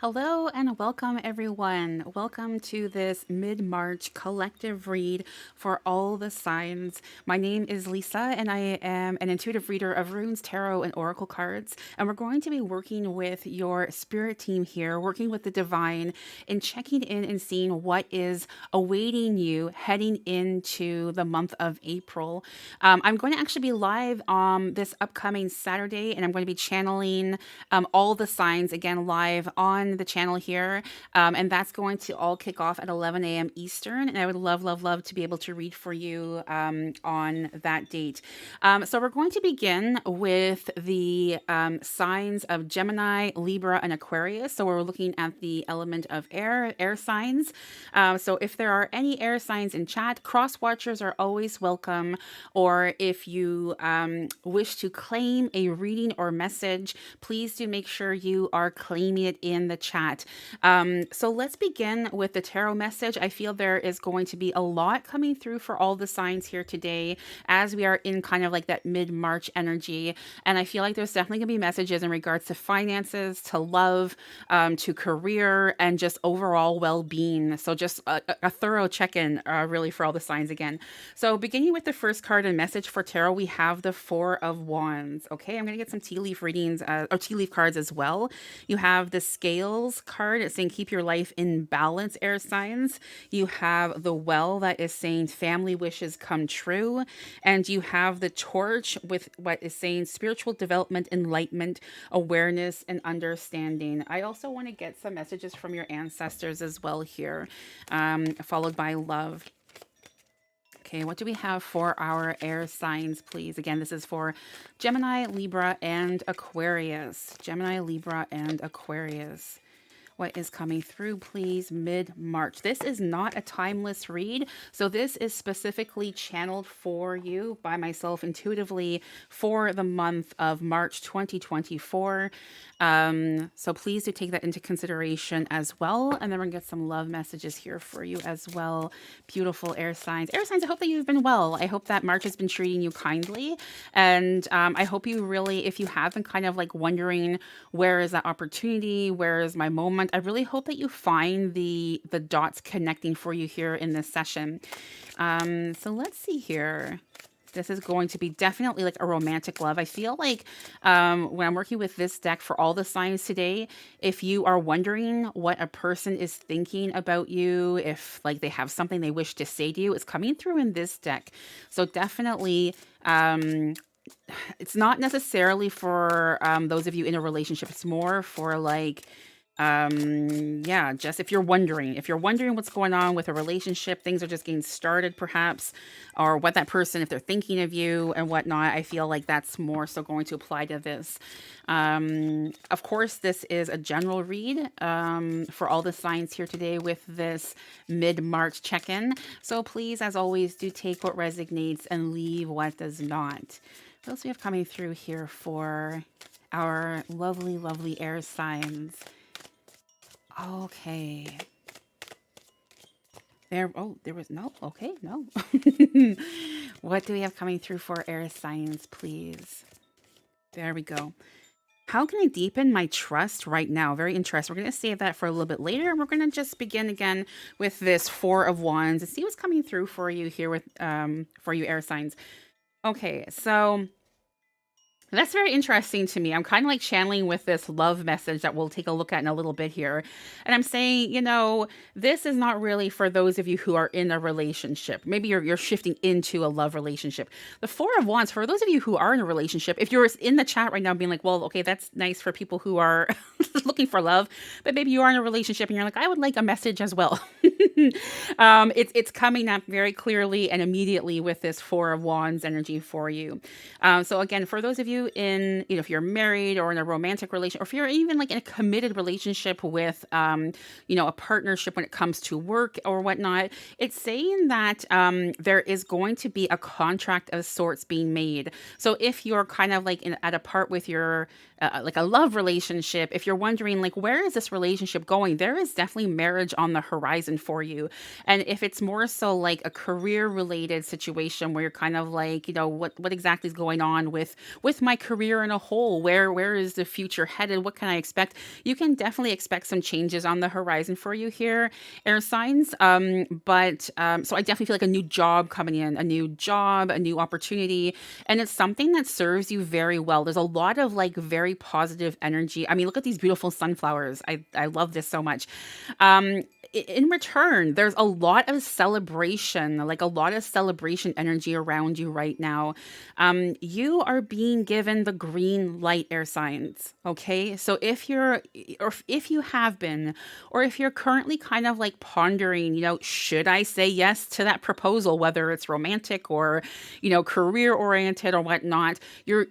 Hello and welcome, everyone. Welcome to this mid March collective read for all the signs. My name is Lisa, and I am an intuitive reader of runes, tarot, and oracle cards. And we're going to be working with your spirit team here, working with the divine, and checking in and seeing what is awaiting you heading into the month of April. I'm going to actually be live this upcoming Saturday, and I'm going to be channeling all the signs again live on the channel here. And that's going to all kick off at 11 a.m. Eastern. And I would love, love, love to be able to read for you on that date. So we're going to begin with the signs of Gemini, Libra, and Aquarius. So we're looking at the element of air signs. So if there are any air signs in chat, cross watchers are always welcome. Or if you wish to claim a reading or message, please do make sure you are claiming it in the chat. So let's begin with the tarot message. I feel there is going to be a lot coming through for all the signs here today as we are in kind of like that mid-March energy. And I feel like there's definitely going to be messages in regards to finances, to love, to career, and just overall well-being. So just a thorough check-in really for all the signs again. So beginning with the first card and message for tarot, we have the Four of Wands. Okay, I'm going to get some tea leaf readings or tea leaf cards as well. You have the Scales card. It's saying keep your life in balance, air signs. You have the Well that is saying family wishes come true. And you have the Torch with what is saying spiritual development, enlightenment, awareness, and understanding. I also want to get some messages from your ancestors as well here, followed by love. Okay, what do we have for our air signs, please? Again, this is for Gemini, Libra, and Aquarius. Gemini, Libra, and Aquarius. What is coming through, please? Mid-March. This is not a timeless read, so this is specifically channeled for you by myself intuitively for the month of March 2024. So please do take that into consideration as well. And then we're gonna get some love messages here for you as well. Beautiful air signs. Air signs, I hope that you've been well. I hope that March has been treating you kindly. And I hope you really, if you have been kind of like wondering, where is that opportunity? Where is my moment? I really hope that you find the dots connecting for you here in this session. So let's see here. This is going to be definitely like a romantic love. I feel like when I'm working with this deck for all the signs today, if you are wondering what a person is thinking about you, if like they have something they wish to say to you, it's coming through in this deck. So definitely, it's not necessarily for those of you in a relationship. It's more for like yeah, just if you're wondering what's going on with a relationship, things are just getting started perhaps, or what that person, if they're thinking of you and whatnot, I feel like that's more so going to apply to this. Of course, this is a general read for all the signs here today with this mid-March check-in. So please, as always, do take what resonates and leave what does not. What else we have coming through here for our lovely, lovely air signs? Okay. There was no. Okay, no. What do we have coming through for air signs, please? There we go. How can I deepen my trust right now? Very interesting. We're going to save that for a little bit later. And we're going to just begin again with this Four of Wands and see what's coming through for you here with for you air signs. Okay, so that's very interesting to me. I'm kind of like channeling with this love message that we'll take a look at in a little bit here. And I'm saying, this is not really for those of you who are in a relationship. Maybe you're shifting into a love relationship. The Four of Wands, for those of you who are in a relationship, if you're in the chat right now being like, well, okay, that's nice for people who are looking for love, but maybe you are in a relationship and you're like, I would like a message as well. It's coming up very clearly and immediately with this Four of Wands energy for you. So again, for those of you in, if you're married or in a romantic relationship, or if you're even like in a committed relationship with, a partnership when it comes to work or whatnot, it's saying that there is going to be a contract of sorts being made. So if you're kind of like at a part with your like a love relationship, if you're wondering like, where is this relationship going, there is definitely marriage on the horizon for you. And if it's more so like a career related situation where you're kind of like, what exactly is going on with my my career in a whole? Where is the future headed? What can I expect? You can definitely expect some changes on the horizon for you here, air signs. But so I definitely feel like a new job coming in, a new job, a new opportunity, and it's something that serves you very well. There's a lot of like very positive energy. I mean, look at these beautiful sunflowers. I love this so much. In return, there's a lot of celebration, like a lot of celebration energy around you right now. You are being given the green light, air signs. Okay. So if you have been, or if you're currently kind of like pondering, should I say yes to that proposal, whether it's romantic or, career oriented or whatnot, you're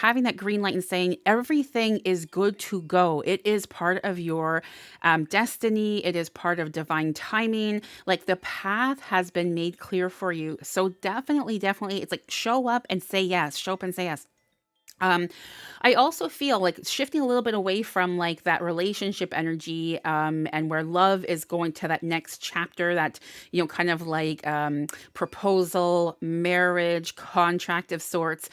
having that green light and saying everything is good to go. It is part of your destiny. It is part of divine timing. Like the path has been made clear for you. So definitely, it's like show up and say yes. Show up and say yes. Um, I also feel like shifting a little bit away from like that relationship energy, and where love is going to that next chapter, that, kind of like proposal, marriage, contract of sorts.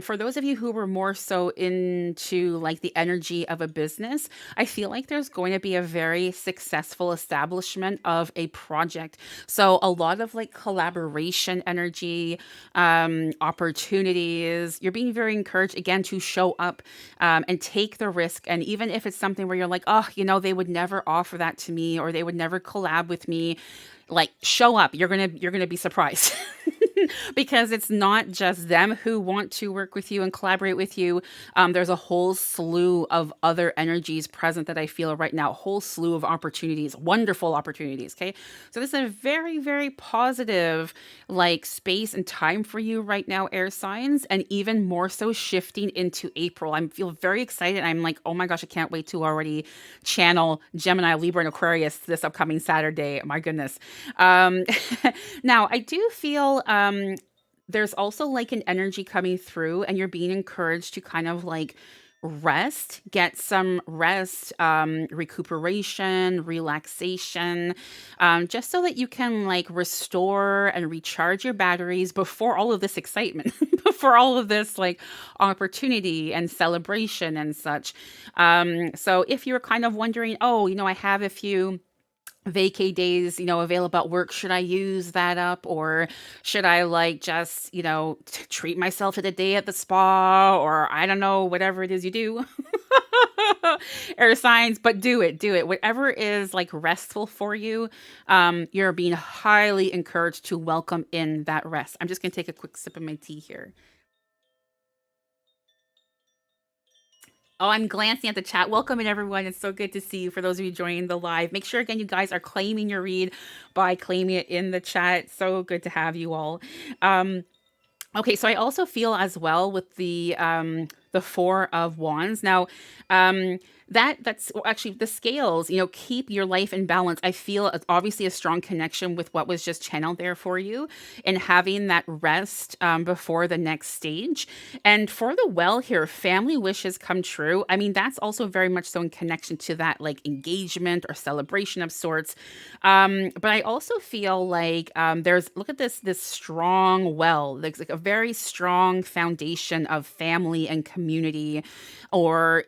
For those of you who were more so into like the energy of a business, I feel like there's going to be a very successful establishment of a project. So a lot of like collaboration energy, opportunities. You're being very encouraged again to show up, and take the risk. And even if it's something where you're like, oh, they would never offer that to me, or they would never collab with me, like show up. You're gonna be surprised. Because it's not just them who want to work with you and collaborate with you. There's a whole slew of other energies present that I feel right now, a whole slew of opportunities, wonderful opportunities. Okay. So this is a very, very positive like space and time for you right now, air signs, and even more so shifting into April. I feel very excited. I'm like, oh my gosh, I can't wait to already channel Gemini, Libra, and Aquarius this upcoming Saturday. My goodness. Um, Now, I do feel there's also like an energy coming through, and you're being encouraged to kind of like rest, get some rest, recuperation, relaxation, just so that you can like restore and recharge your batteries before all of this excitement, before all of this like opportunity and celebration and such. So if you're kind of wondering, oh, I have a few vacay days, available at work. Should I use that up, or should I like just, treat myself to the day at the spa, or I don't know, whatever it is you do. Air signs, but do it. Whatever is like restful for you, you're being highly encouraged to welcome in that rest. I'm just gonna take a quick sip of my tea here. Oh, I'm glancing at the chat. Welcome in, everyone. It's so good to see you. For those of you joining the live, make sure again you guys are claiming your read by claiming it in the chat. So good to have you all. Um, Okay, so I also feel as well with the Four of Wands. Now, that's well, actually the scales, keep your life in balance. I feel it's obviously a strong connection with what was just channeled there for you, and having that rest before the next stage. And for the well here, family wishes come true. I mean, that's also very much so in connection to that like engagement or celebration of sorts. But I also feel like there's look at this strong well. There's like a very strong foundation of family and community, or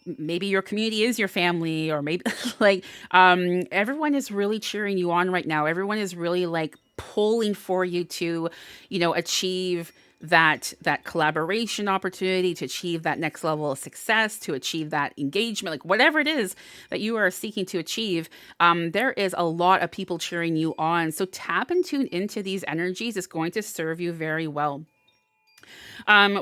maybe your community is your family, or maybe like everyone is really cheering you on right now. Everyone is really like pulling for you to achieve that collaboration opportunity, to achieve that next level of success, to achieve that engagement, like whatever it is that you are seeking to achieve. There is a lot of people cheering you on, so tap and tune into these energies. It's going to serve you very well.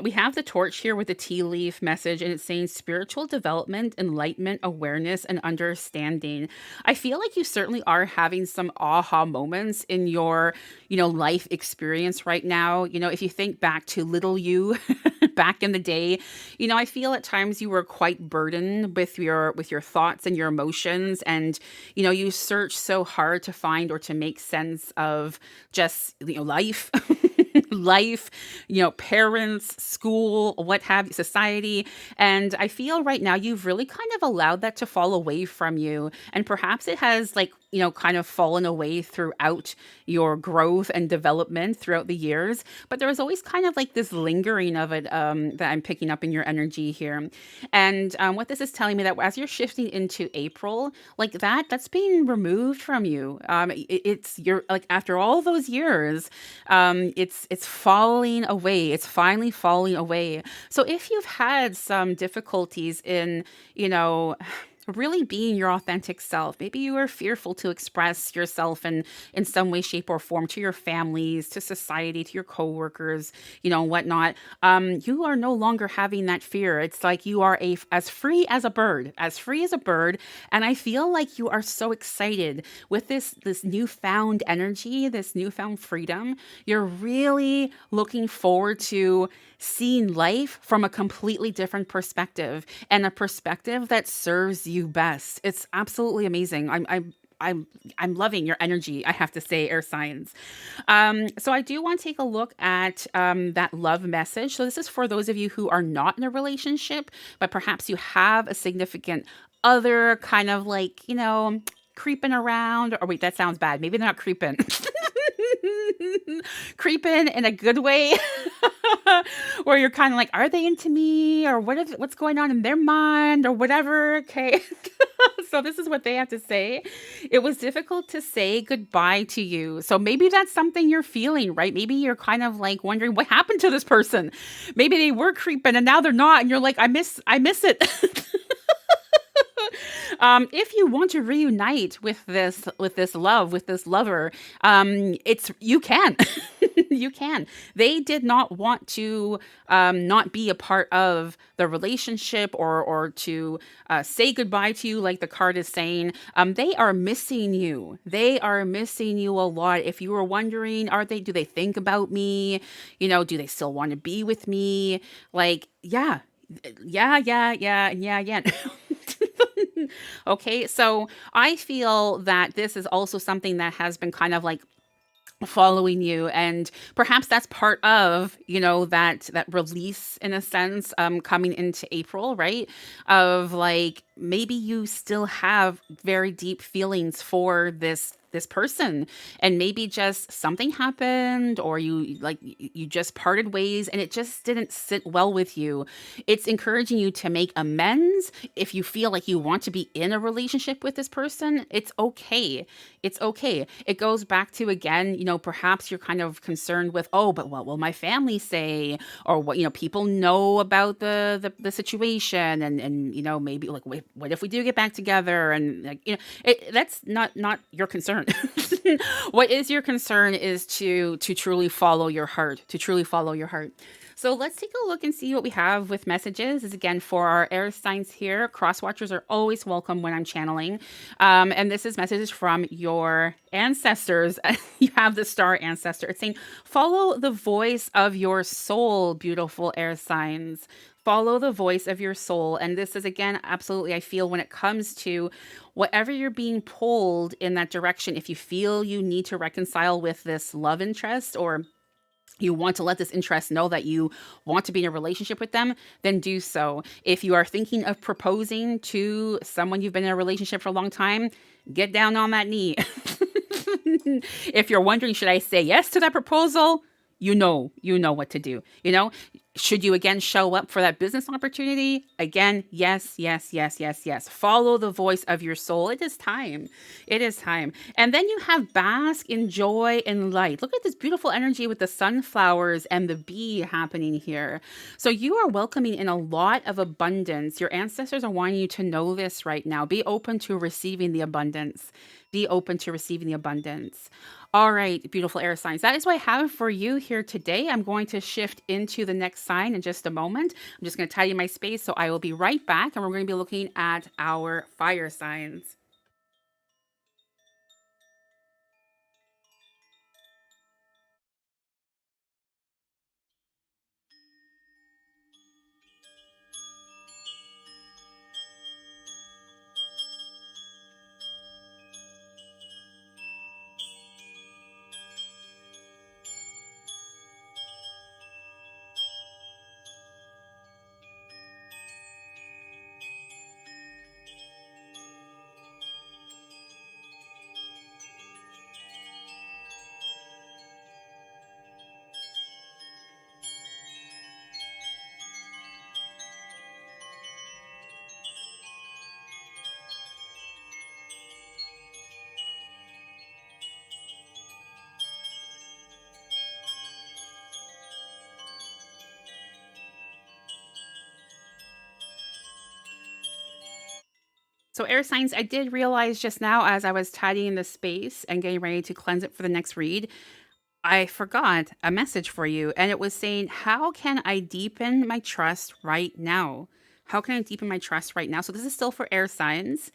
We have the torch here with the tea leaf message, and it's saying spiritual development, enlightenment, awareness, and understanding. I feel like you certainly are having some aha moments in your, life experience right now. If you think back to little you back in the day, I feel at times you were quite burdened with your thoughts and your emotions, and you search so hard to find or to make sense of just life. Life, parents, school, what have you, society. And I feel right now you've really kind of allowed that to fall away from you. And perhaps it has like kind of fallen away throughout your growth and development throughout the years. But there was always kind of like this lingering of it that I'm picking up in your energy here. And what this is telling me that as you're shifting into April, like that's being removed from you. It's you're like after all those years, it's falling away. It's finally falling away. So if you've had some difficulties in, you know, really being your authentic self. Maybe you are fearful to express yourself in some way, shape, or form to your families, to society, to your coworkers, whatnot. You are no longer having that fear. It's like you are as free as a bird, as free as a bird. And I feel like you are so excited with this newfound energy, this newfound freedom. You're really looking forward to seeing life from a completely different perspective and a perspective that serves you best. It's absolutely amazing. I'm loving your energy, I have to say, air signs. So I do want to take a look at that love message. So this is for those of you who are not in a relationship, but perhaps you have a significant other kind of like, creeping around. Or wait, that sounds bad. Maybe they're not creeping. Creeping in a good way. Where you're kind of like, are they into me, or what's going on in their mind, or whatever. Okay. So this is what they have to say. It was difficult to say goodbye to you. So maybe that's something you're feeling, right? Maybe you're kind of like wondering what happened to this person. Maybe they were creeping and now they're not, and you're like, I miss it. If you want to reunite with this love, with this lover, it's you can. You can. They did not want to not be a part of the relationship, or to say goodbye to you, like the card is saying. They are missing you. They are missing you a lot. If you were wondering, do they think about me? Do they still want to be with me? Like, yeah. Yeah. Okay, so I feel that this is also something that has been kind of like following you, and perhaps that's part of that release, in a sense, coming into April, right? Of like, maybe you still have very deep feelings for this person, and maybe just something happened, or you just parted ways and it just didn't sit well with you. It's encouraging you to make amends. If you feel like you want to be in a relationship with this person, it's okay. It's okay. It goes back to, again, perhaps you're kind of concerned with, oh, but what will my family say? Or what, people know about the situation, and maybe like, what if we do get back together? And like, that's not your concern. What is your concern is to truly follow your heart, to truly follow your heart. So let's take a look and see what we have with messages. This is again for our air signs here. Cross watchers are always welcome when I'm channeling. And this is messages from your ancestors. You have the star ancestor. It's saying, follow the voice of your soul, beautiful air signs. Follow the voice of your soul. And this is, again, absolutely, I feel, when it comes to whatever you're being pulled in that direction, if you feel you need to reconcile with this love interest, or you want to let this interest know that you want to be in a relationship with them, then do so. If you are thinking of proposing to someone you've been in a relationship for a long time, get down on that knee. If you're wondering, should I say yes to that proposal? You know what to do. Should you again show up for that business opportunity? Again, yes. Follow the voice of your soul. It is time. It is time. And then you have bask in joy and light. Look at this beautiful energy with the sunflowers and the bee happening here. So you are welcoming in a lot of abundance. Your ancestors are wanting you to know this right now. Be open to receiving the abundance. Be open to receiving the abundance. All right, beautiful air signs. That is what I have for you here today. I'm going to shift into the next sign in just a moment. I'm just going to tidy my space, so I will be right back, and we're going to be looking at our fire signs. So, air signs, I did realize just now as I was tidying the space and getting ready to cleanse it for the next read, I forgot a message for you. And it was saying, how can I deepen my trust right now? How can I deepen my trust right now? So, this is still for air signs.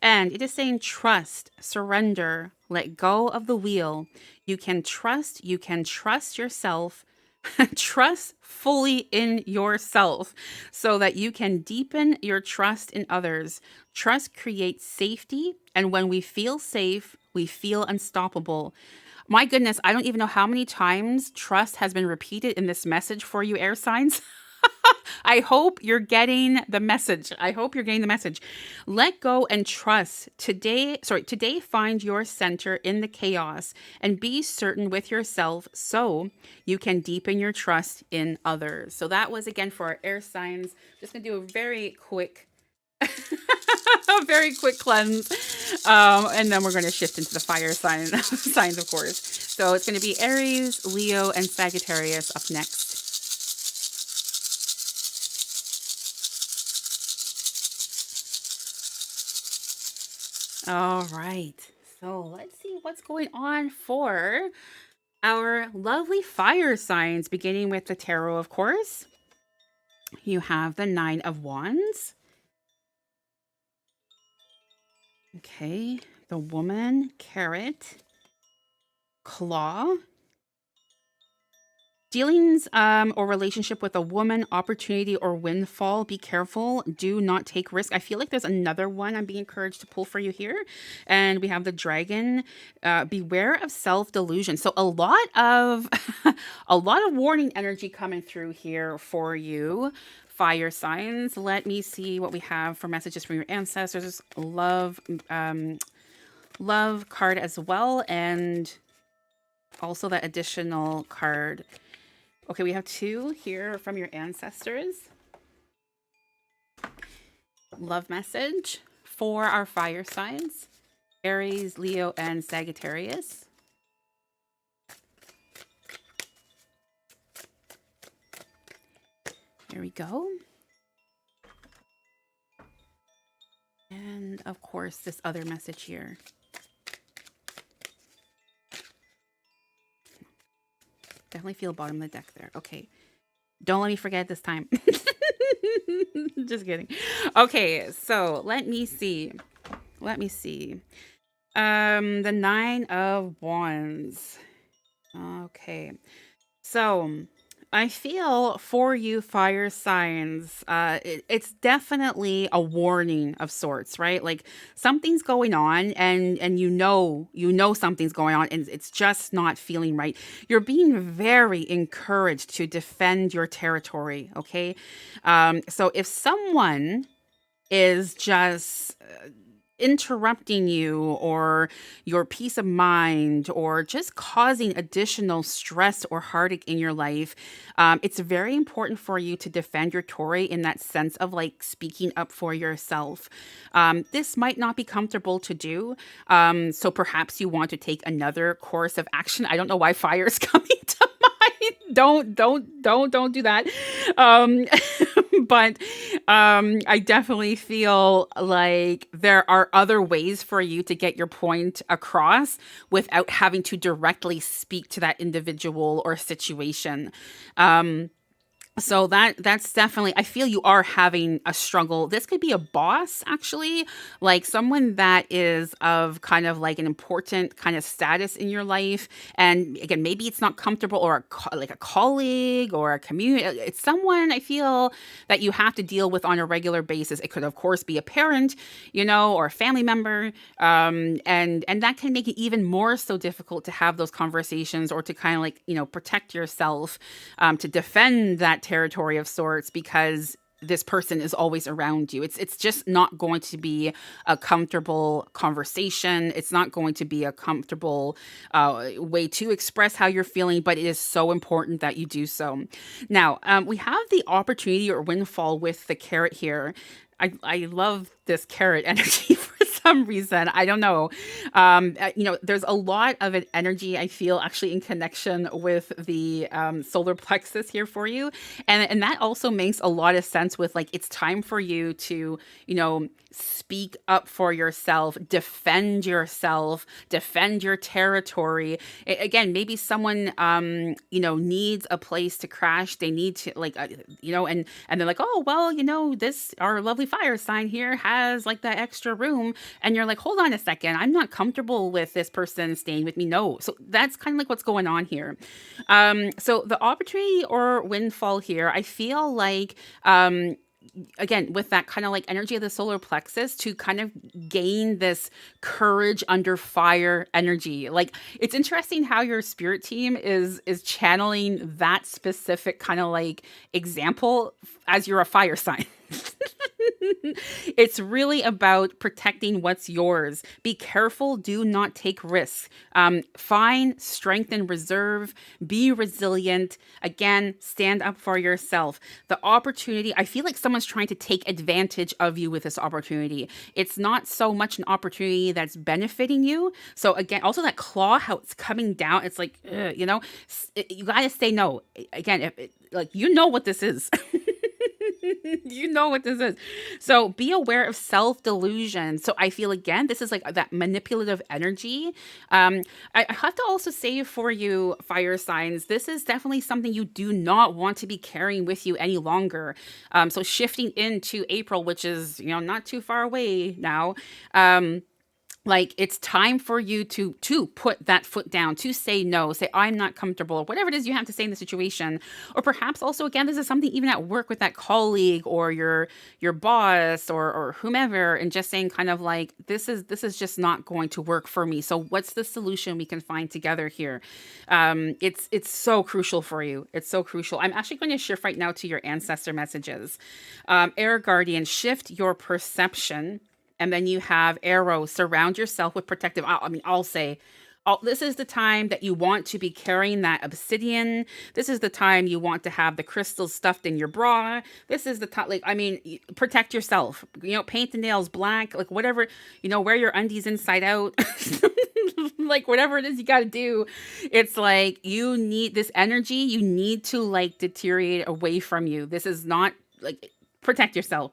And it is saying, trust, surrender, let go of the wheel. You can trust yourself. Trust fully in yourself so that you can deepen your trust in others. Trust creates safety. And when we feel safe, we feel unstoppable. My goodness, I don't even know how many times trust has been repeated in this message for you, air signs. I hope you're getting the message. I hope you're getting the message. Let go and trust. Today find your center in the chaos and be certain with yourself so you can deepen your trust in others. So that was again for our air signs. Just going to do a very quick a very quick cleanse. And then we're going to shift into the fire signs, of course. So it's going to be Aries, Leo, and Sagittarius up next. All right. So let's see what's going on for our lovely fire signs, beginning with the tarot, of course. You have the Nine of Wands. Okay. The Woman, Carrot, Claw. Dealings or relationship with a woman, opportunity or windfall. Be careful. Do not take risk. I feel like there's another one I'm being encouraged to pull for you here. And we have the Dragon. Beware of self-delusion. So a lot of a lot of warning energy coming through here for you. Fire signs. Let me see what we have for messages from your ancestors. Love card as well, and also that additional card. Okay, we have two here from your ancestors. Love message for our fire signs, Aries, Leo, and Sagittarius. Here we go. And of course, this other message here. Definitely feel bottom of the deck there. Okay. Don't let me forget this time. Just kidding. Okay, so let me see. The Nine of Wands. Okay. So I feel for you fire signs, it's definitely a warning of sorts, right? Like something's going on and something's going on and it's just not feeling right. You're being very encouraged to defend your territory, okay? So if someone is just interrupting you or your peace of mind or just causing additional stress or heartache in your life, it's very important for you to defend your Tory in that sense of like speaking up for yourself. This might not be comfortable to do. So perhaps you want to take another course of action. I don't know why fire is coming to mind. Don't do that. But I definitely feel like there are other ways for you to get your point across without having to directly speak to that individual or situation. So that's definitely, I feel you are having a struggle. This could be a boss, actually, like someone that is of kind of like an important kind of status in your life. And again, maybe it's not comfortable, or like a colleague or a community. It's someone I feel that you have to deal with on a regular basis. It could, of course, be a parent, or a family member. And that can make it even more so difficult to have those conversations or to kind of like, protect yourself, to defend that territory of sorts, because this person is always around you. It's just not going to be a comfortable conversation. It's not going to be a comfortable way to express how you're feeling, but it is so important that you do so. Now, we have the opportunity or windfall with the carrot here. I love this carrot energy for some reason. I don't know. There's a lot of an energy I feel actually in connection with the solar plexus here for you, and that also makes a lot of sense with like it's time for you to speak up for yourself, defend your territory. Again, maybe someone needs a place to crash. They need to and they're like, oh well, this our lovely fire sign here has like that extra room, and you're like, hold on a second, I'm not comfortable with this person staying with me. No, so that's kind of like what's going on here. So the opportunity or windfall here, I feel like again with that kind of like energy of the solar plexus to kind of gain this courage under fire energy. Like it's interesting how your spirit team is channeling that specific kind of like example as you're a fire sign. It's really about protecting what's yours. Be careful. Do not take risks. Find strength and reserve. Be resilient. Again, stand up for yourself. The opportunity, I feel like someone's trying to take advantage of you with this opportunity. It's not so much an opportunity that's benefiting you. So again, also that claw, how it's coming down, it's like, you got to say no. Again, like, what this is. You know what this is. So be aware of self-delusion. So I feel again, this is like that manipulative energy. I have to also say for you, fire signs, this is definitely something you do not want to be carrying with you any longer. So shifting into April, which is, not too far away now. Like it's time for you to put that foot down, to say no, say I'm not comfortable, or whatever it is you have to say in the situation. Or perhaps also again, this is something even at work with that colleague or your boss or whomever, and just saying kind of like this is just not going to work for me. So what's the solution we can find together here? It's so crucial for you. It's so crucial. I'm actually going to shift right now to your ancestor messages. Air Guardian, shift your perception. And then you have arrow, surround yourself with protective. I'll say, this is the time that you want to be carrying that obsidian. This is the time you want to have the crystals stuffed in your bra. This is the time, protect yourself. Paint the nails black, like whatever, wear your undies inside out. Like whatever it is you got to do. It's like you need this energy. You need to like deteriorate away from you. This is not like... Protect yourself.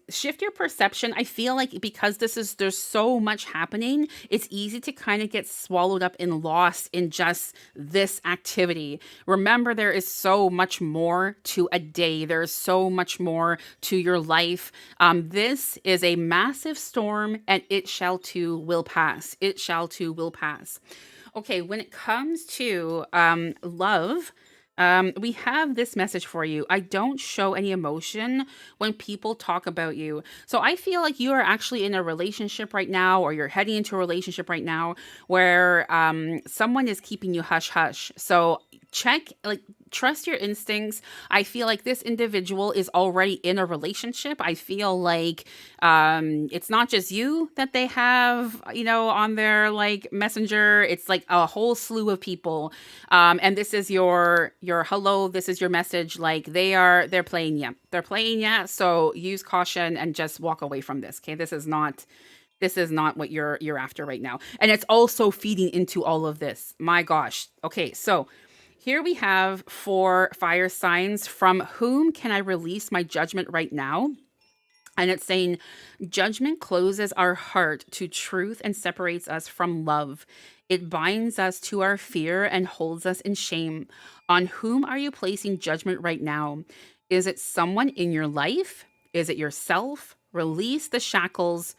Shift your perception. I feel like because there's so much happening, it's easy to kind of get swallowed up and lost in just this activity. Remember, there is so much more to a day. There's so much more to your life. This is a massive storm, and it shall too will pass. Okay, when it comes to love, we have this message for you. I don't show any emotion when people talk about you. So I feel like you are actually in a relationship right now, or you're heading into a relationship right now where someone is keeping you hush hush. So trust your instincts. I feel like this individual is already in a relationship. I feel like it's not just you that they have, on their like messenger. It's like a whole slew of people. And this is your hello. This is your message. Like they're playing you. So use caution and just walk away from this. Okay. This is not what you're after right now. And it's also feeding into all of this. My gosh. Okay. So here we have 4 fire signs. From whom can I release my judgment right now? And it's saying judgment closes our heart to truth and separates us from love. It binds us to our fear and holds us in shame. On whom are you placing judgment right now? Is it someone in your life? Is it yourself? Release the shackles,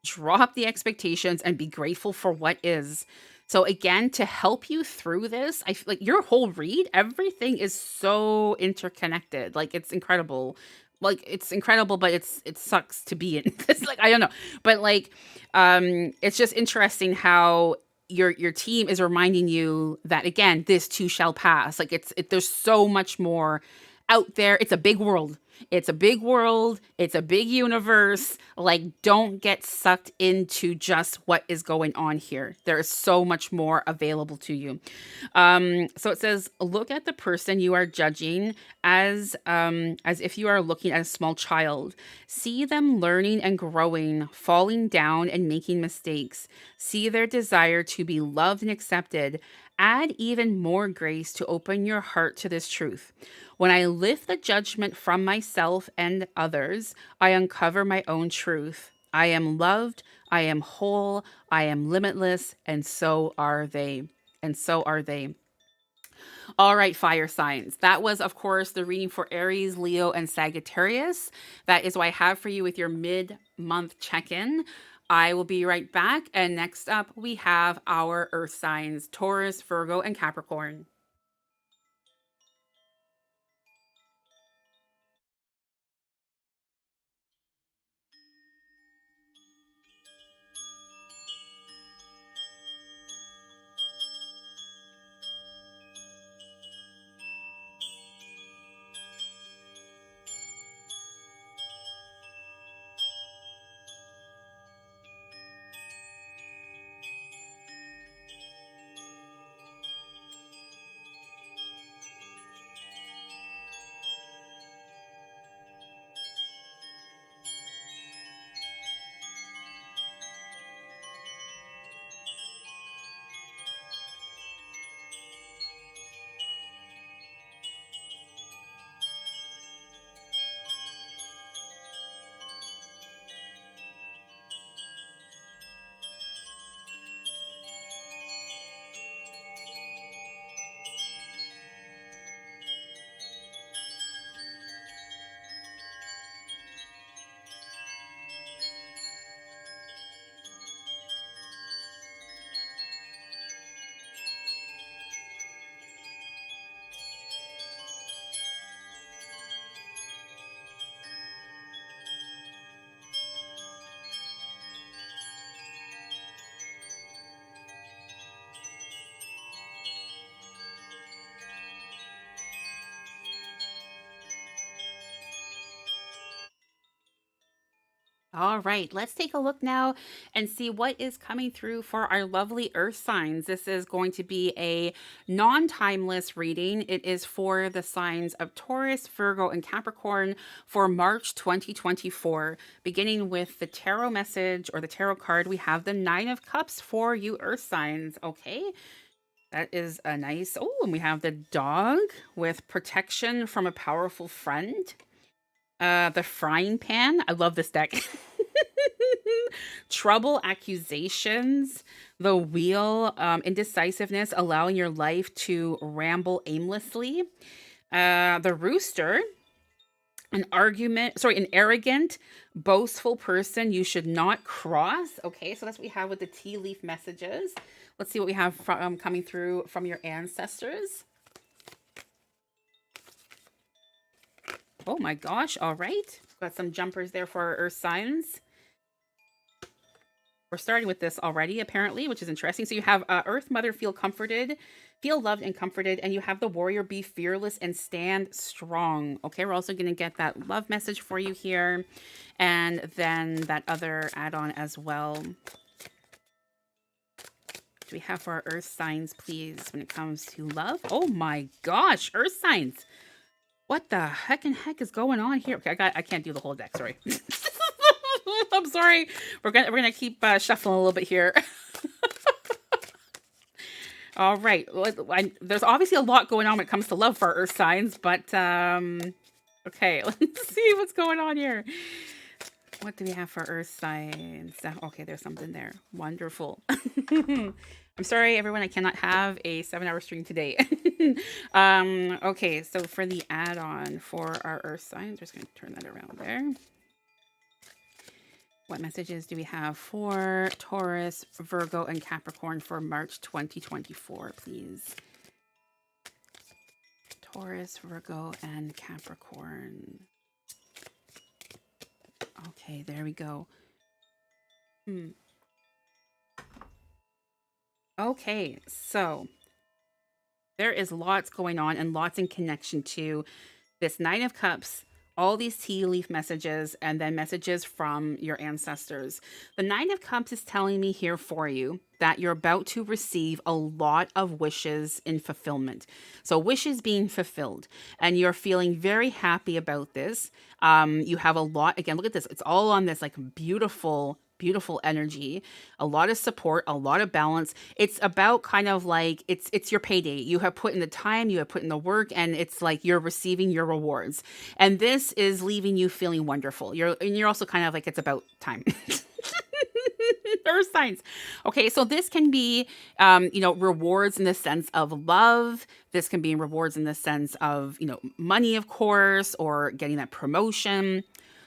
drop the expectations, and be grateful for what is. So again, to help you through this, I feel like your whole read, everything is so interconnected. Like it's incredible. But it sucks to be in. It's like, I don't know. But like, it's just interesting how your team is reminding you that again, this too shall pass. Like there's so much more out there. It's a big world. It's a big world, it's a big universe. Like, don't get sucked into just what is going on here. There is so much more available to you. So it says, look at the person you are judging as if you are looking at a small child. See them learning and growing, falling down and making mistakes. See their desire to be loved and accepted. Add even more grace to open your heart to this truth. When I lift the judgment from myself and others, I uncover my own truth. I am loved, I am whole, I am limitless, and so are they. And so are they. All right, fire signs. That was, of course, the reading for Aries, Leo, and Sagittarius. That is what I have for you with your mid month check in. I will be right back. And next up, we have our earth signs Taurus, Virgo, and Capricorn. All right, let's take a look now and see what is coming through for our lovely earth signs. This is going to be a non timeless reading. It is for the signs of Taurus, Virgo, and Capricorn for March 2024. Beginning with the tarot message or the tarot card, we have the Nine of Cups for you earth signs. Okay, that is a nice. Oh, and we have the dog with protection from a powerful friend. The frying pan. I love this deck. Trouble, accusations, the wheel, indecisiveness, allowing your life to ramble aimlessly. The rooster, an arrogant, boastful person you should not cross. Okay, so that's what we have with the tea leaf messages. Let's see what we have from coming through from your ancestors. Oh my gosh, all right. Got some jumpers there for our earth signs. We're starting with this already, apparently, which is interesting. So you have Earth Mother, feel comforted, feel loved and comforted, and you have the Warrior, be fearless and stand strong. Okay, we're also going to get that love message for you here, and then that other add-on as well. Do we have for our Earth signs, please, when it comes to love? Oh my gosh, Earth signs! What the heck is going on here? Okay, I can't do the whole deck. Sorry. I'm sorry. We're gonna keep shuffling a little bit here. All right. There's obviously a lot going on when it comes to love for Earth signs, but okay. Let's see what's going on here. What do we have for Earth signs? Okay, there's something there. Wonderful. I'm sorry, everyone. I cannot have a 7-hour stream today. Okay, so for the add-on for our Earth signs, we're just going to turn that around there. What messages do we have for Taurus, Virgo, and Capricorn for March 2024, please? Taurus, Virgo, and Capricorn. Okay, there we go. Okay, so there is lots going on and lots in connection to this Nine of Cups all these tea leaf messages and then messages from your ancestors. The Nine of Cups is telling me here for you that you're about to receive a lot of wishes in fulfillment. So, wishes being fulfilled, and you're feeling very happy about this. You have a lot, again, look at this. It's all on this like beautiful energy, a lot of support, a lot of balance. It's about kind of like it's your payday. You have put in the time, you have put in the work, and it's like you're receiving your rewards. And this is leaving you feeling wonderful. You're also kind of like it's about time. Earth signs. Okay, so this can be, rewards in the sense of love. This can be rewards in the sense of, money, of course, or getting that promotion,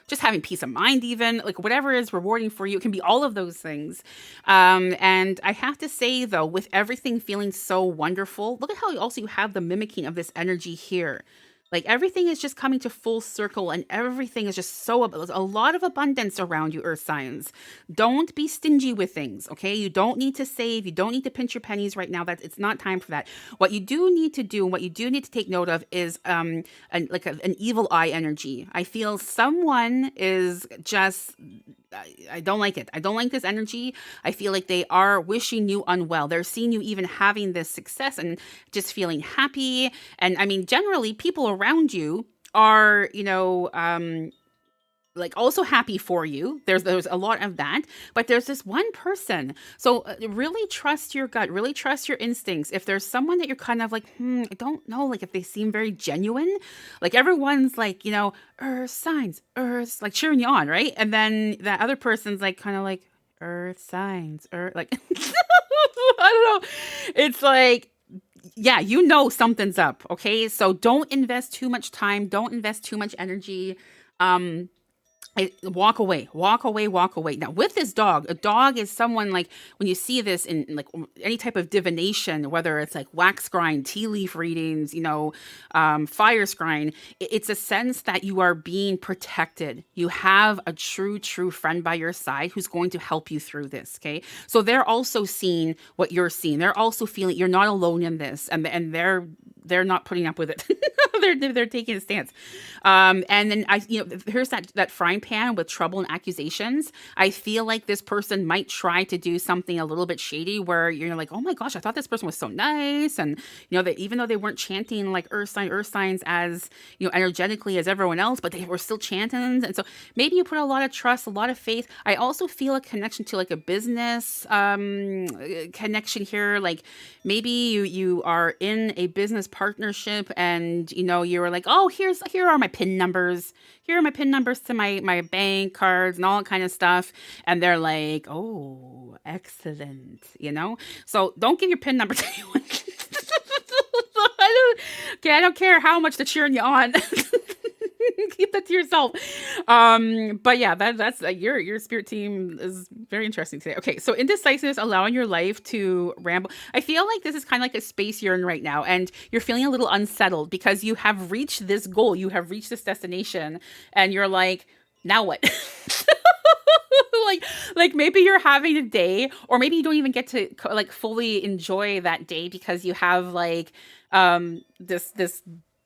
just having peace of mind, even like whatever is rewarding for you. It can be all of those things. And I have to say, though, with everything feeling so wonderful, look at how also you have the mimicking of this energy here. Like everything is just coming to full circle and everything is just there's a lot of abundance around you, earth signs. Don't be stingy with things, okay? You don't need to save. You don't need to pinch your pennies right now. It's not time for that. What you do need to do and what you do need to take note of is an evil eye energy. I feel someone is just I don't like it. I don't like this energy. I feel like they are wishing you unwell. They're seeing you even having this success and just feeling happy. And I mean, generally, people around you are, like also happy for you. There's a lot of that, but there's this one person. So really trust your gut, really trust your instincts. If there's someone that you're kind of like, I don't know, like if they seem very genuine, like everyone's like, earth signs, earth, like cheering you on, right? And then that other person's like kind of like earth signs, earth, like I don't know. It's like, yeah, something's up. Okay. So don't invest too much time. Don't invest too much energy. Walk away, walk away, walk away. Now, with this dog, a dog is someone like when you see this in like any type of divination, whether it's like wax scrying, tea leaf readings, fire scrying, it's a sense that you are being protected. You have a true friend by your side who's going to help you through this. Okay, so they're also seeing what you're seeing. They're also feeling you're not alone in this, and they're not putting up with it. they're taking a stance. And then here's that frying pan with trouble and accusations. I feel like this person might try to do something a little bit shady where you're like, oh my gosh, I thought this person was so nice. And, that even though they weren't chanting like earth signs as, energetically as everyone else, but they were still chanting. And so maybe you put a lot of trust, a lot of faith. I also feel a connection to like a business connection here. Like maybe you are in a business partnership and, you were like, oh, here are my PIN numbers. Here are my PIN numbers to my bank cards and all that kind of stuff. And they're like, oh, excellent, So don't give your PIN number to anyone. I don't care how much they're cheering you on. Keep that to yourself. But yeah, that's your spirit team is very interesting today. Okay, so indecisiveness, allowing your life to ramble. I feel like this is kind of like a space you're in right now, and you're feeling a little unsettled because you have reached this goal, you have reached this destination, and you're like, now what? like maybe you're having a day, or maybe you don't even get to like fully enjoy that day because you have like this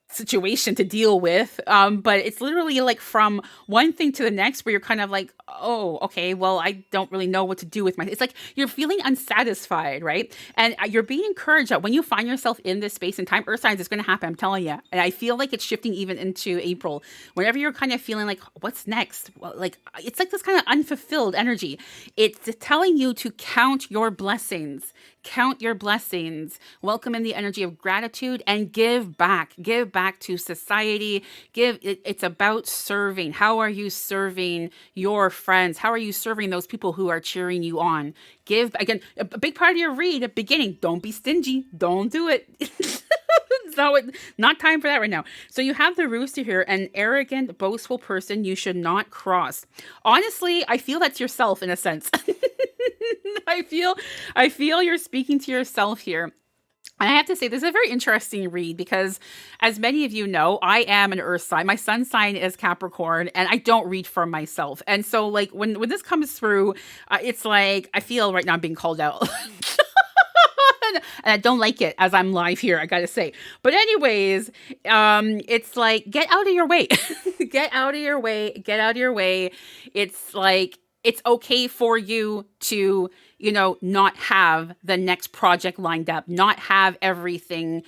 situation to deal with, but it's literally like from one thing to the next where you're kind of like, oh, okay, well, I don't really know what to do with it's like you're feeling unsatisfied, right? And you're being encouraged that when you find yourself in this space and time, earth signs, it's going to happen, I'm telling you. And I feel like it's shifting even into April. Whenever you're kind of feeling like, what's next? Well, like it's like this kind of unfulfilled energy. It's telling you to count your blessings. Count your blessings, welcome in the energy of gratitude, and give back to society. It's about serving. How are you serving your friends? How are you serving those people who are cheering you on? Give, again, a big part of your read at beginning, don't be stingy. Don't do it. Not time for that right now. So you have the rooster here, an arrogant, boastful person you should not cross. Honestly, I feel that's yourself in a sense. I feel you're speaking to yourself here. And I have to say, this is a very interesting read because, as many of you know, I am an earth sign. My sun sign is Capricorn, and I don't read for myself. And so, like, when this comes through, it's like, I feel right now I'm being called out. And I don't like it as I'm live here, I gotta say. But anyways, it's like, get out of your way. Get out of your way. Get out of your way. It's like, it's okay for you to, not have the next project lined up, not have everything,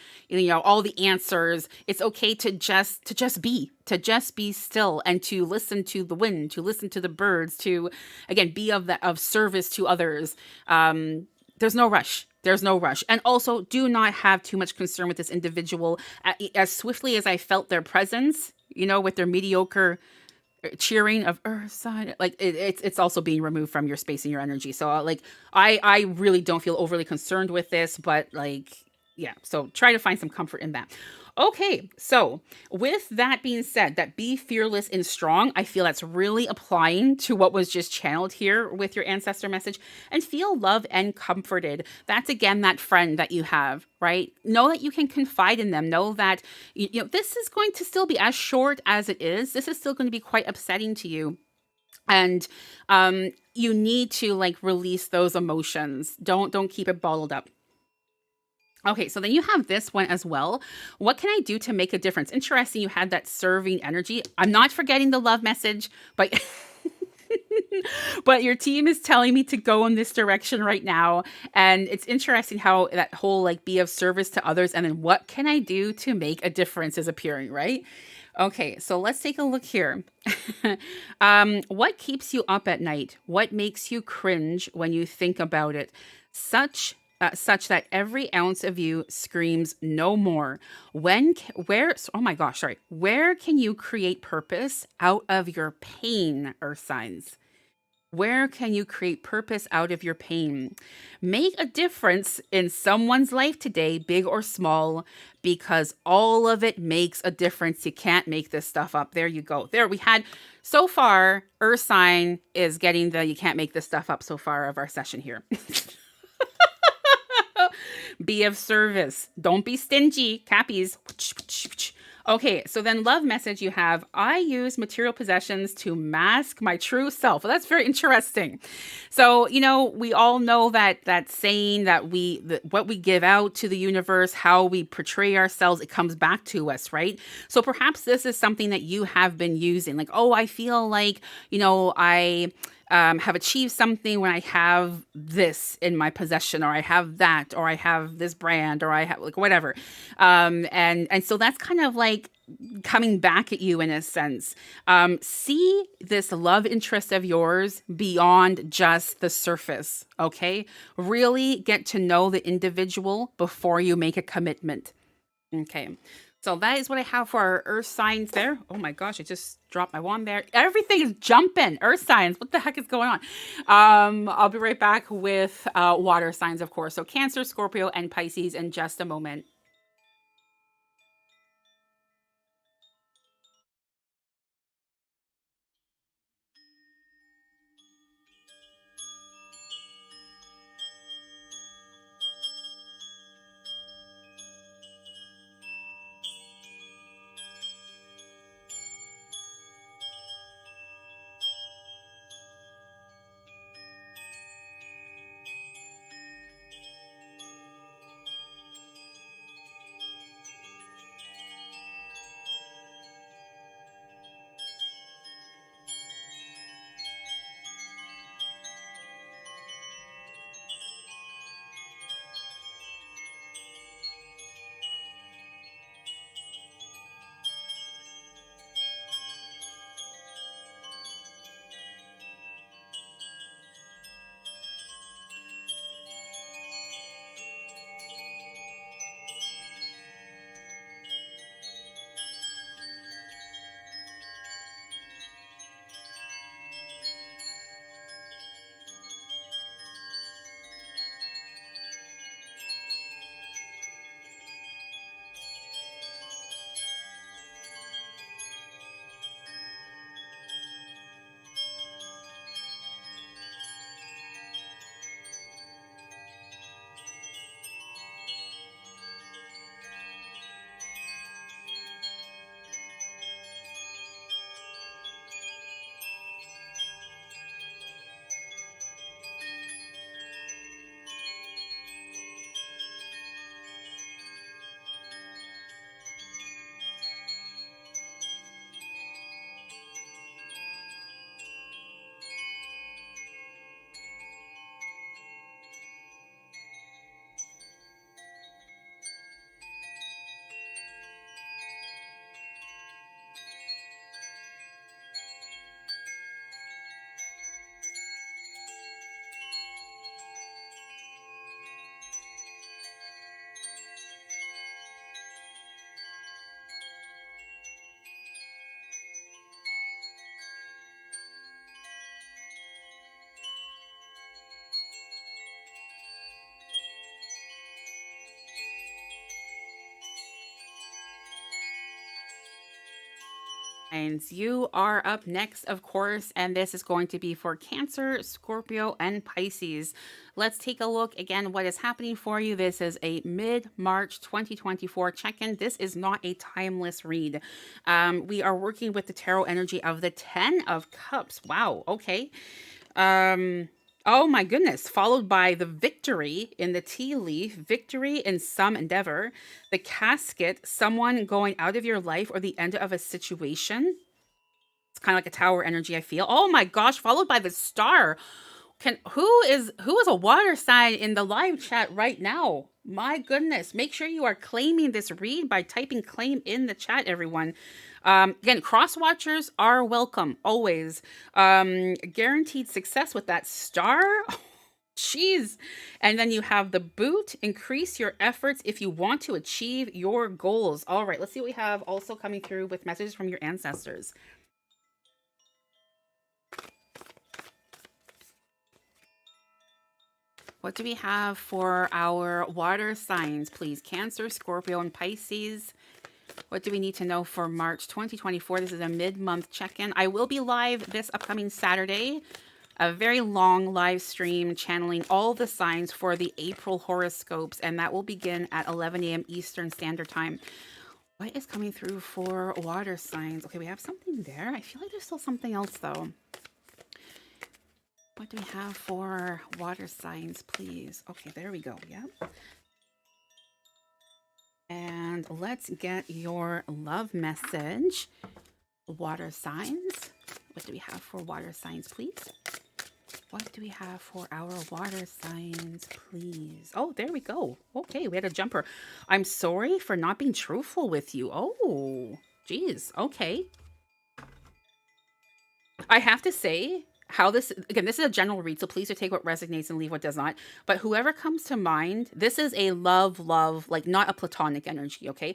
all the answers. It's okay to just be still, and to listen to the wind, to listen to the birds, to, again, be of service to others. There's no rush. There's no rush. And also, do not have too much concern with this individual. As swiftly as I felt their presence, with their mediocre cheering of earth sign, like it's also being removed from your space and your energy. So like, I really don't feel overly concerned with this, but like, yeah, so try to find some comfort in that. Okay, so with that being said, that be fearless and strong, I feel that's really applying to what was just channeled here with your ancestor message. And feel loved and comforted. That's, again, that friend that you have, right? Know that you can confide in them. Know that this is going to still be as short as it is. This is still going to be quite upsetting to you. And you need to like release those emotions. Don't keep it bottled up. Okay, so then you have this one as well. What can I do to make a difference? Interesting, you had that serving energy. I'm not forgetting the love message, but but your team is telling me to go in this direction right now. And it's interesting how that whole like be of service to others, and then what can I do to make a difference is appearing, right? Okay, so let's take a look here. What keeps you up at night? What makes you cringe when you think about it? Such that every ounce of you screams no more. Oh my gosh, sorry. Where can you create purpose out of your pain, Earth signs? Where can you create purpose out of your pain? Make a difference in someone's life today, big or small, because all of it makes a difference. You can't make this stuff up. There you go. There we had, so far, Earth sign is getting the you can't make this stuff up so far of our session here. Be of service. Don't be stingy. Cappies. Okay, so then love message you have, I use material possessions to mask my true self. Well, that's very interesting. So, we all know that saying that what we give out to the universe, how we portray ourselves, it comes back to us, right? So perhaps this is something that you have been using. Like, oh, I feel like, I have achieved something when I have this in my possession, or I have that, or I have this brand, or I have like whatever. And so that's kind of like coming back at you in a sense. See this love interest of yours beyond just the surface. Okay. Really get to know the individual before you make a commitment. Okay. So that is what I have for our earth signs there. Oh my gosh, I just dropped my wand there. Everything is jumping. Earth signs. What the heck is going on? I'll be right back with water signs, of course. So Cancer, Scorpio, and Pisces in just a moment. And you are up next, of course, and this is going to be for Cancer, Scorpio, and Pisces. Let's take a look again what is happening for you. This is a mid-March 2024 check-in. This is not a timeless read. We are working with the tarot energy of the Ten of Cups. Wow, okay. Oh my goodness, followed by the victory in the tea leaf, victory in some endeavor, the casket, someone going out of your life or the end of a situation. It's kind of like a tower energy, I feel. Oh my gosh, followed by the star. Who is a water sign in the live chat right now? My goodness, make sure you are claiming this read by typing claim in the chat, everyone. Again, cross watchers are welcome always. Guaranteed success with that star. Jeez. And then you have the boot. Increase your efforts if you want to achieve your goals. All right, let's see what we have also coming through with messages from your ancestors. What do we have for our water signs, please? Cancer, Scorpio, and Pisces. What do we need to know for March 2024? This is a mid-month check-in. I will be live this upcoming Saturday. A very long live stream channeling all the signs for the April horoscopes, and that will begin at 11 a.m. Eastern Standard Time. What is coming through for water signs? Okay, we have something there. I feel like there's still something else, though. What do we have for water signs, please? Okay, there we go. Yep. And let's get your love message. Water signs. What do we have for water signs, please? What do we have for our water signs, please? Oh, there we go. Okay, we had a jumper. I'm sorry for not being truthful with you. Oh, geez. Okay. I have to say, how this, again, this is a general read, so please do take what resonates and leave what does not. But whoever comes to mind, this is a love, like not a platonic energy, okay?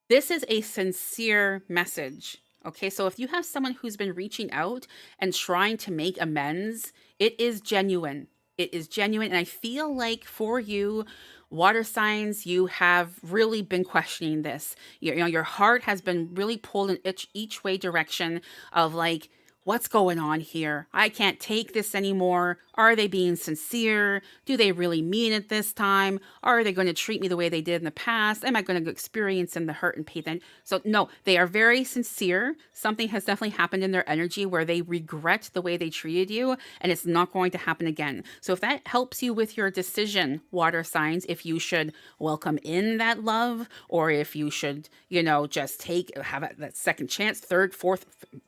This is a sincere message, okay? So if you have someone who's been reaching out and trying to make amends, it is genuine. It is genuine. And I feel like for you, water signs, you have really been questioning this. You know, your heart has been really pulled in each way direction of like, what's going on here? I can't take this anymore. Are they being sincere? Do they really mean it this time? Are they going to treat me the way they did in the past? Am I going to experience in the hurt and pain then? So no, they are very sincere. Something has definitely happened in their energy where they regret the way they treated you, and it's not going to happen again. So if that helps you with your decision, water signs, if you should welcome in that love, or if you should, you know, just have that second chance, third, fourth,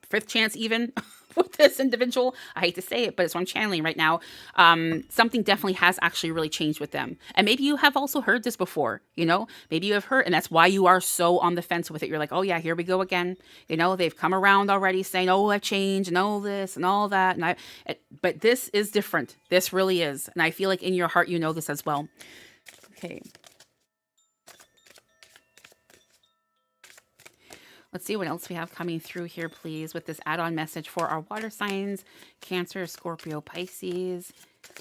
fifth chance even with this individual. I hate to say it, but it's what I'm channeling right now. Something definitely has actually really changed with them. And maybe you have also heard this before, you know, maybe you have heard, and that's why you are so on the fence with it. You're like, oh yeah, here we go again. You know, they've come around already saying, oh, I've changed and all this and all that. But this is different. This really is. And I feel like in your heart, you know this as well. Okay. Let's see what else we have coming through here, please, with this add-on message for our water signs. Cancer, Scorpio, Pisces.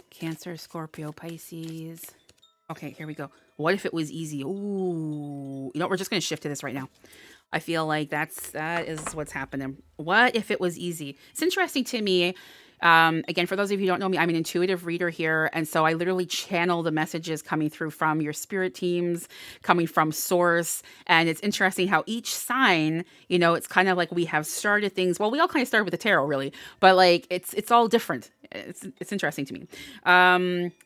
Cancer, Scorpio, Pisces. Okay, here we go. What if it was easy? Ooh. You know what? We're just going to shift to this right now. I feel like that is what's happening. What if it was easy? It's interesting to me. Again, for those of you who don't know me, I'm an intuitive reader here. And so I literally channel the messages coming through from your spirit teams, coming from source. And it's interesting how each sign, you know, it's kind of like we have started things. Well, we all kind of started with the tarot, really. But like, it's all different. It's interesting to me.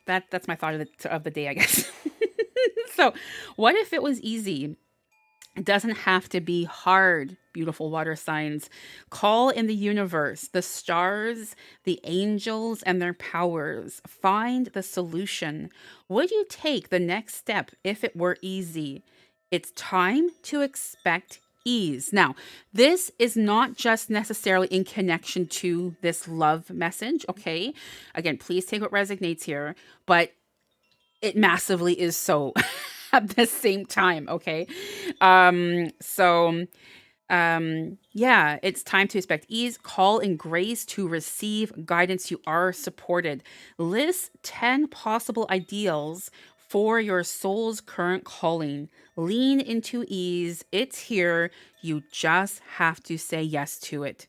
That's my thought of the day, I guess. So what if it was easy? It doesn't have to be hard, beautiful water signs. Call in the universe, the stars, the angels, and their powers. Find the solution. Would you take the next step if it were easy? It's time to expect ease. Now, this is not just necessarily in connection to this love message, okay? Again, please take what resonates here, but it massively is so at the same time, okay? Yeah, it's time to expect ease, call in grace to receive guidance. You are supported. List 10 possible ideals for your soul's current calling. Lean into ease. It's here. You just have to say yes to it.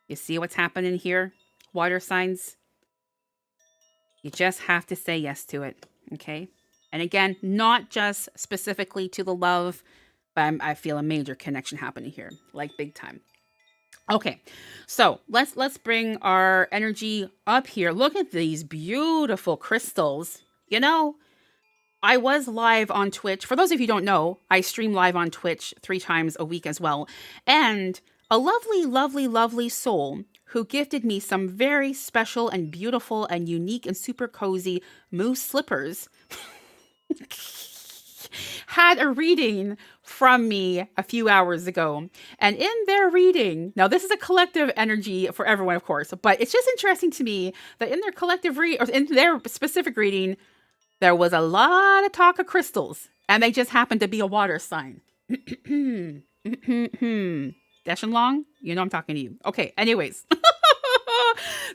You see what's happening here? Water signs. You just have to say yes to it. Okay. And again, not just specifically to the love, but I feel a major connection happening here, like big time. Okay, so let's bring our energy up here. Look at these beautiful crystals. You know, I was live on Twitch. For those of you who don't know, I stream live on Twitch 3 times a week as well. And a lovely, lovely, lovely soul who gifted me some very special and beautiful and unique and super cozy moose slippers had a reading from me a few hours ago. And in their reading, now this is a collective energy for everyone, of course, but it's just interesting to me that in their collective or in their specific reading, there was a lot of talk of crystals, and they just happened to be a water sign. Dash and Long, you know I'm talking to you. Okay, anyways.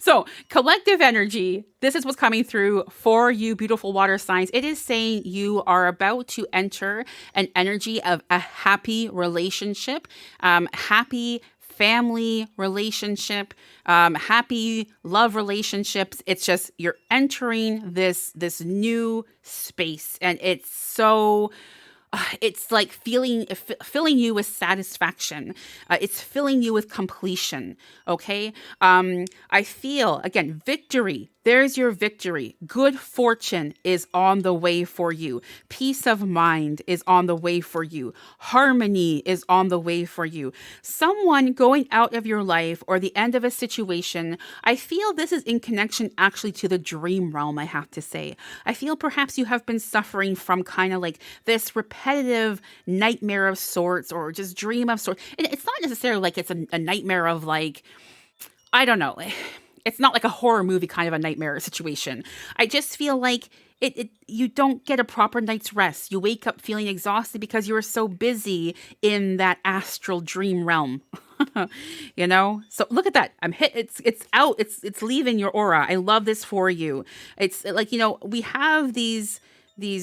So, collective energy, this is what's coming through for you, beautiful water signs. It is saying you are about to enter an energy of a happy relationship, happy family relationship, happy love relationships. It's just you're entering this new space, and it's so it's like filling you with satisfaction. It's filling you with completion. Okay. I feel again, victory. There's your victory. Good fortune is on the way for you. Peace of mind is on the way for you. Harmony is on the way for you. Someone going out of your life or the end of a situation, I feel this is in connection actually to the dream realm, I have to say. I feel perhaps you have been suffering from kind of like this repetitive nightmare of sorts or just dream of sorts. It's not necessarily like it's a nightmare of like, I don't know. It's not like a horror movie kind of a nightmare situation. I just feel like you don't get a proper night's rest. You wake up feeling exhausted because you were so busy in that astral dream realm. You know? So look at that. I'm hit. It's out. It's leaving your aura. I love this for you. It's like, you know, we have these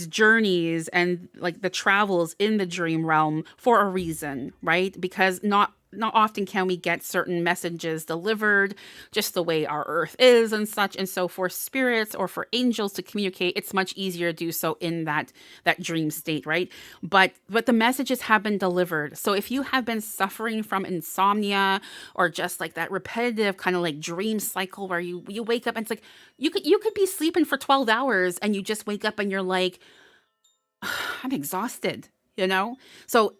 journeys and like the travels in the dream realm for a reason, right? Because not often can we get certain messages delivered just the way our earth is and such. And so for spirits or for angels to communicate, it's much easier to do so in that dream state, right? But the messages have been delivered. So if you have been suffering from insomnia or just like that repetitive kind of like dream cycle where you wake up and it's like you could be sleeping for 12 hours and you just wake up and you're like, I'm exhausted. You know, so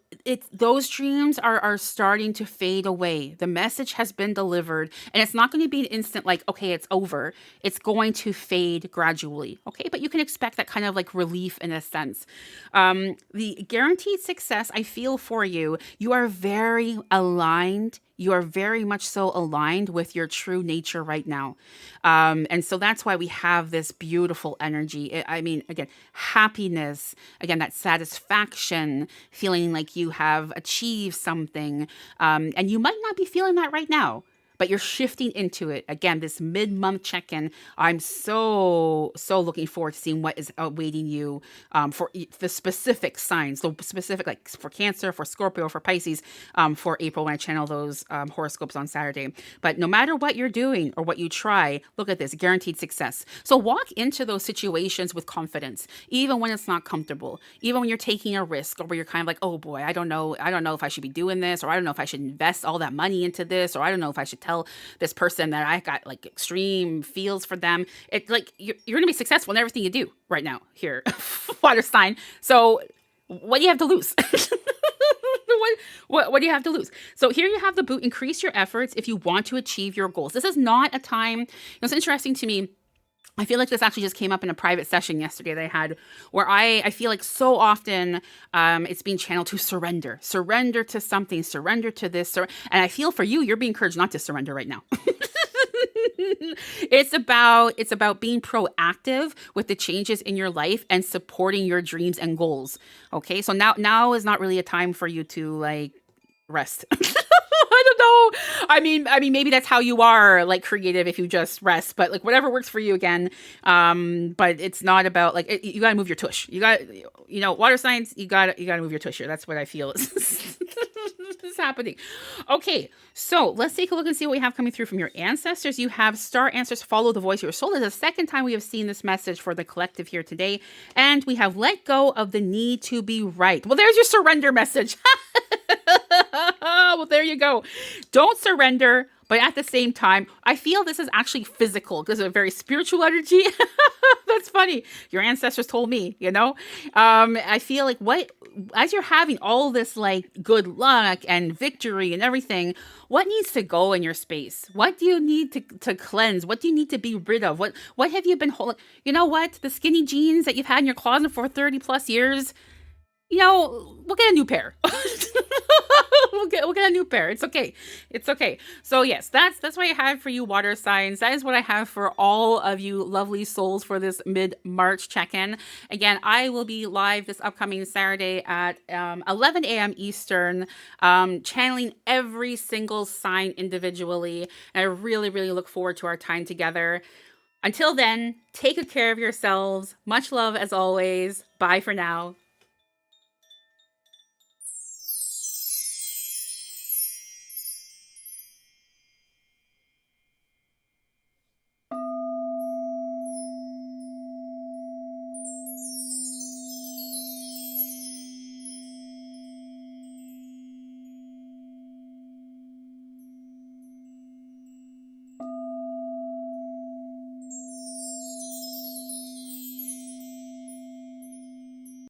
those dreams are starting to fade away. The message has been delivered, and it's not going to be an instant like, okay, it's over. It's going to fade gradually. Okay, but you can expect that kind of like relief in a sense. The guaranteed success I feel for you. You are very aligned. You are very much so aligned with your true nature right now. And so that's why we have this beautiful energy. I mean, again, happiness, again, that satisfaction, feeling like you have achieved something. And you might not be feeling that right now, but you're shifting into it. Again, this mid-month check-in, I'm so looking forward to seeing what is awaiting you for the specific signs, the specific like for Cancer, for Scorpio, for Pisces, for April when I channel those horoscopes on Saturday. But no matter what you're doing or what you try, look at this, guaranteed success. So walk into those situations with confidence, even when it's not comfortable, even when you're taking a risk or where you're kind of like, oh boy, I don't know if I should be doing this, or I don't know if I should invest all that money into this, or I don't know if I should tell this person that I got like extreme feels for them. It's like you're going to be successful in everything you do right now here, water sign. So what do you have to lose? What do you have to lose? So here you have the boot. Increase your efforts if you want to achieve your goals. This is not a time. It's interesting to me. I feel like this actually just came up in a private session yesterday that I had where I feel like so often it's being channeled to surrender to something, surrender to this. And I feel for you, you're being encouraged not to surrender right now. It's about being proactive with the changes in your life and supporting your dreams and goals. Okay. So now is not really a time for you to like rest. I don't know. I mean, maybe that's how you are, like, creative if you just rest, but like whatever works for you again. But it's not about like you got to move your tush. You got, water signs. You got to move your tush here. That's what I feel is is happening. Okay, so let's take a look and see what we have coming through from your ancestors. You have star answers. Follow the voice of your soul. It's the second time we have seen this message for the collective here today, and we have let go of the need to be right. Well, there's your surrender message. Well, there you go. Don't surrender, but at the same time, I feel this is actually physical because of a very spiritual energy. That's funny. Your ancestors told me, I feel like as you're having all this like good luck and victory and everything, what needs to go in your space? What do you need to cleanse? What do you need to be rid of? What have you been holding? You know what? The skinny jeans that you've had in your closet for 30 plus years, we'll get a new pair. we'll get a new pair. It's okay. It's okay. So yes, that's what I have for you, water signs. That is what I have for all of you lovely souls for this mid-March check-in. Again, I will be live this upcoming Saturday at 11 a.m. Eastern, channeling every single sign individually. And I really, really look forward to our time together. Until then, take good care of yourselves. Much love as always. Bye for now.